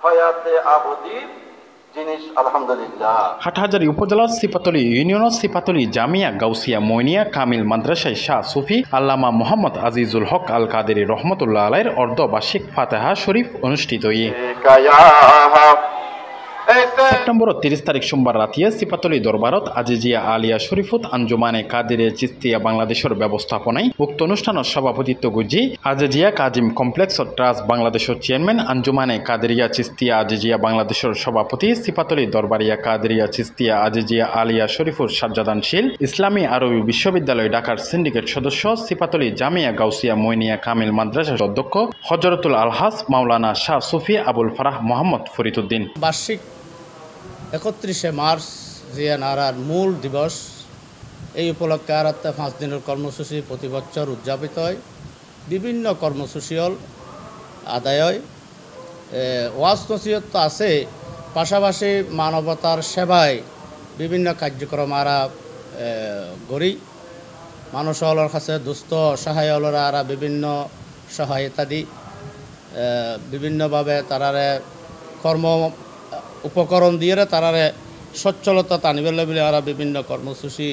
হয়াতে আবদি জিনিস আলহামদুলিল্লাহ। হাটহাজারী উপজেলার সিপাতলী ইউনিয়নের সিপাতলী জামিয়া গাউসিয়া মইনিয়া কামিল মাদ্রাসায় শাহ সুফি আল্লামা মোহাম্মদ আজিজুল হক আল কাদেরী রহমতুল্লাহ আলাইয়ের অর্ধবার্ষিক ফাতেহা শরীফ অনুষ্ঠিত। সেপ্টেম্বর 30 তারিখ সোমবার রাতে সিপাতলী দরবারত আজিজিয়া আলিয়া শরীফত আঞ্জুমানে কাদেরিয়া চিস্তিয়া বাংলাদেশের ব্যবস্থাপনায় উক্ত অনুষ্ঠানের সভাপতিত্ব গুজি আজিজিয়া কাজিম কমপ্লেক্স ট্রাস্ট বাংলাদেশের চেয়ারম্যান আঞ্জুমানে কাদেরিয়া চিস্তিয়া আজিজিয়া বাংলাদেশের সভাপতি সিপাতলী দরবারিয়া কাদেরিয়া চিস্তিয়া আজিজিয়া আলিয়া শরীফুর সাজ্জাদানশীল ইসলামী আরবি বিশ্ববিদ্যালয় ঢাকার সিন্ডিকেট সদস্য সিপাতলী জামিয়া গাউসিয়া মইনিয়া কামিল মাদ্রাসার অধ্যক্ষ হজরতুল আলহাস মাওলানা শাহ সুফি আবুল ফারাহ মোহাম্মদ ফরিদউদ্দিন। বার্ষিক 31শে মার্চ জিয়ানারার মূল দিবস, এই উপলক্ষে আর 5 দিনের কর্মসূচি প্রতি বছর উদযাপিত হয়। বিভিন্ন কর্মসূচি আদায় হয়, ওয়াজ নসিহত তো আছে, পাশাপাশি মানবতার সেবায় বিভিন্ন কার্যক্রম আরা গড়ি। মানুষ হলর কাছে দুস্থ সহায় হলরা আরা বিভিন্ন সহায়তা দি, বিভিন্নভাবে তারারে কর্ম উপকরণ দিয়ে তারারে সচ্ছলতা টানিবেলে বলে আমরা বিভিন্ন কর্মসূচি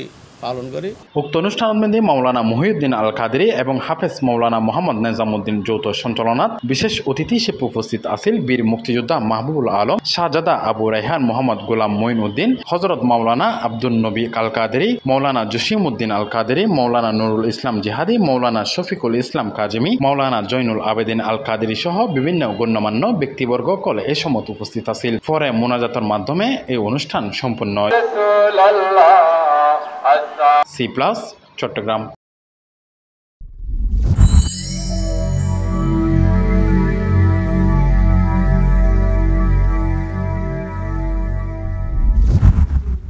পালন করি। উক্ত অনুষ্ঠানে মাওলানা মহিউদ্দিন আল কাদেরী এবং হাফেজ মাওলানা মোহাম্মদ নেজামুদ্দিন যৌথ সঞ্চালনাত বিশেষ অতিথি হিসেবে উপস্থিত আছিল বীর মুক্তিযোদ্ধা মাহবুবুল আলম, শাহজাদা আবু রায়হান, মোহাম্মদ গোলাম মঈনউদ্দিন, হজরত মাওলানা আব্দুল নবী আল কাদেরী, মাওলানা জসিমউদ্দিন আল কাদেরী, মাওলানা নুরুল ইসলাম জিহাদি, মাওলানা শফিকুল ইসলাম কাজিমি, মাওলানা জৈনুল আবেদিন আল কাদেরী সহ বিভিন্ন গণ্যমান্য ব্যক্তিবর্গ কলে এ সময় উপস্থিত আছিল। পরে মোনাজাতের মাধ্যমে এই অনুষ্ঠান সম্পন্ন হয়। C+ চট্টগ্রাম।